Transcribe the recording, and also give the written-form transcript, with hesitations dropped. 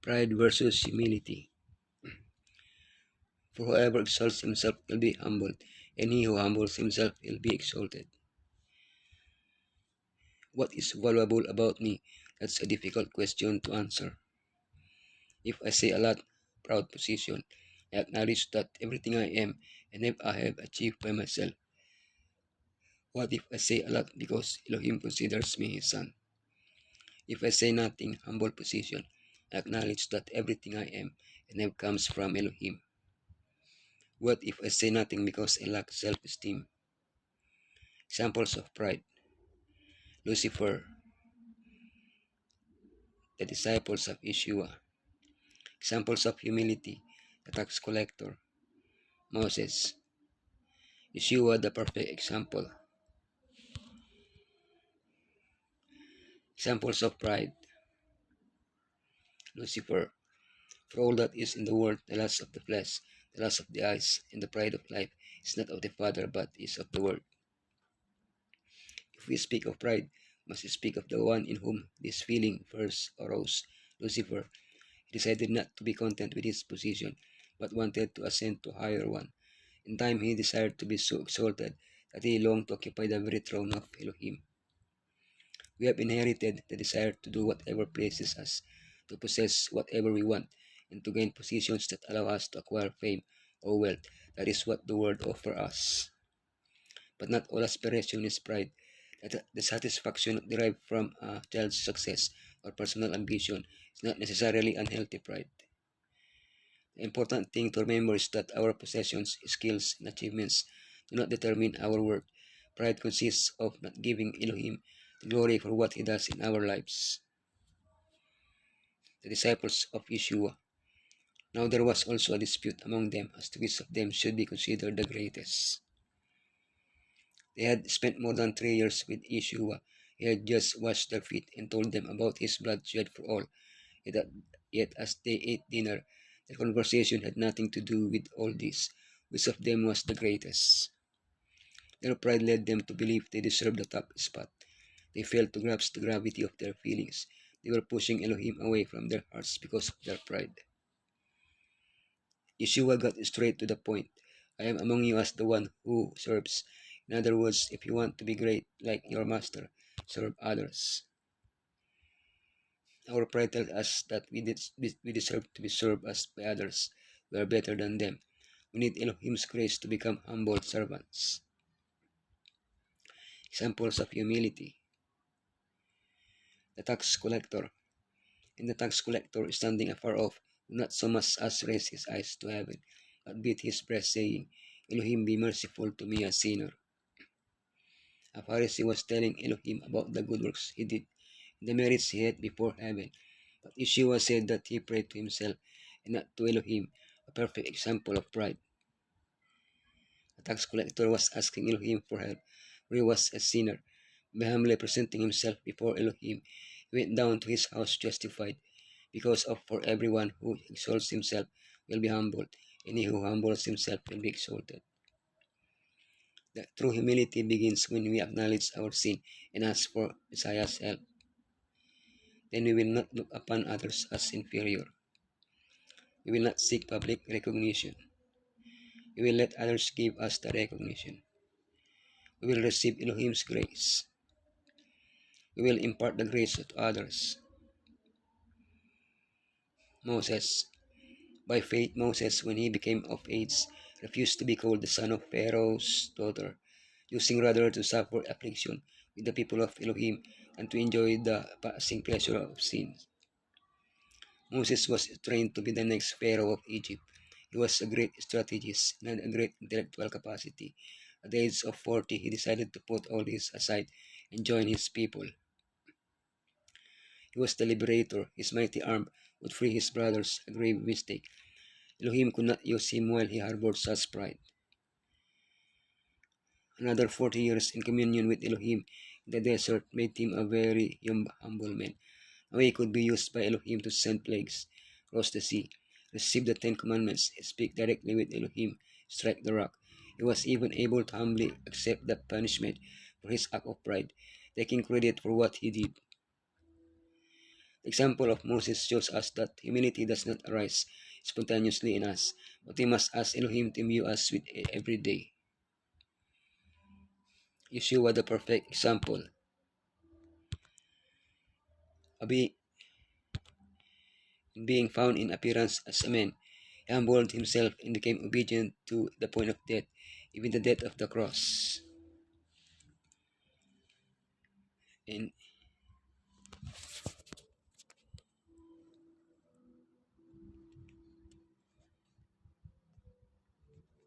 Pride versus humility. For whoever exalts himself will be humbled, and he who humbles himself will be exalted. What is valuable about me? That's a difficult question to answer. If I say a lot, proud position, I acknowledge that everything I am and I have achieved by myself. What if I say a lot because Elohim considers me his son? If I say nothing, humble position, I acknowledge that everything I am and have comes from Elohim. What if I say nothing because I lack self-esteem? Examples of pride. Lucifer, the disciples of Yeshua. Examples of humility. The tax collector. Moses. Yeshua, the perfect example. Examples of pride. Lucifer. For all that is in the world, the lust of the flesh, the lust of the eyes, and the pride of life is not of the Father, but is of the world. If we speak of pride, we must speak of the one in whom this feeling first arose. Lucifer. He decided not to be content with his position, but wanted to ascend to a higher one. In time he desired to be so exalted that he longed to occupy the very throne of Elohim. We have inherited the desire to do whatever pleases us, to possess whatever we want, and to gain positions that allow us to acquire fame or wealth. That is what the world offers us. But not all aspiration is pride. That the satisfaction derived from a child's success or personal ambition is not necessarily unhealthy pride. The important thing to remember is that our possessions, skills, and achievements do not determine our worth. Pride consists of not giving Elohim the glory for what he does in our lives. The disciples of Yeshua. Now there was also a dispute among them as to which of them should be considered the greatest. They had spent more than 3 years with Yeshua. He had just washed their feet and told them about his blood shed for all. Yet as they ate dinner, their conversation had nothing to do with all this. Which of them was the greatest? Their pride led them to believe they deserved the top spot. They failed to grasp the gravity of their feelings. They were pushing Elohim away from their hearts because of their pride. Yeshua got straight to the point. I am among you as the one who serves. In other words, if you want to be great like your master, serve others. Our pride tells us that we deserve to be served as by others. We are better than them. We need Elohim's grace to become humble servants. Examples of humility. The tax collector. And the tax collector, standing afar off, would not so much as raise his eyes to heaven, but beat his breast, saying, Elohim, be merciful to me, a sinner. A Pharisee was telling Elohim about the good works he did, and the merits he had before heaven. But Yeshua said that he prayed to himself and not to Elohim, a perfect example of pride. The tax collector was asking Elohim for help, for he was a sinner. By humbly presenting himself before Elohim, he went down to his house justified, because of for everyone who exalts himself will be humbled, and he who humbles himself will be exalted. The true humility begins when we acknowledge our sin and ask for Messiah's help. Then we will not look upon others as inferior. We will not seek public recognition. We will let others give us the recognition. We will receive Elohim's grace. We will impart the grace to others. Moses. By faith, Moses, when he became of age, refused to be called the son of Pharaoh's daughter, choosing rather to suffer affliction with the people of Elohim and to enjoy the passing pleasure of sin. Moses was trained to be the next Pharaoh of Egypt. He was a great strategist and had a great intellectual capacity. At the age of 40, he decided to put all this aside and join his people. He was the liberator. His mighty arm would free his brothers, a grave mistake. Elohim could not use him while he harbored such pride. Another 40 years in communion with Elohim in the desert made him a very humble man. Now he could be used by Elohim to send plagues, cross the sea, receive the 10 Commandments, speak directly with Elohim, strike the rock. He was even able to humbly accept the punishment for his act of pride, taking credit for what he did. The example of Moses shows us that humility does not arise spontaneously in us, but we must ask Elohim to imbue us with it every day. Yeshua, the perfect example, of being found in appearance as a man, he humbled himself and became obedient to the point of death, even the death of the cross. And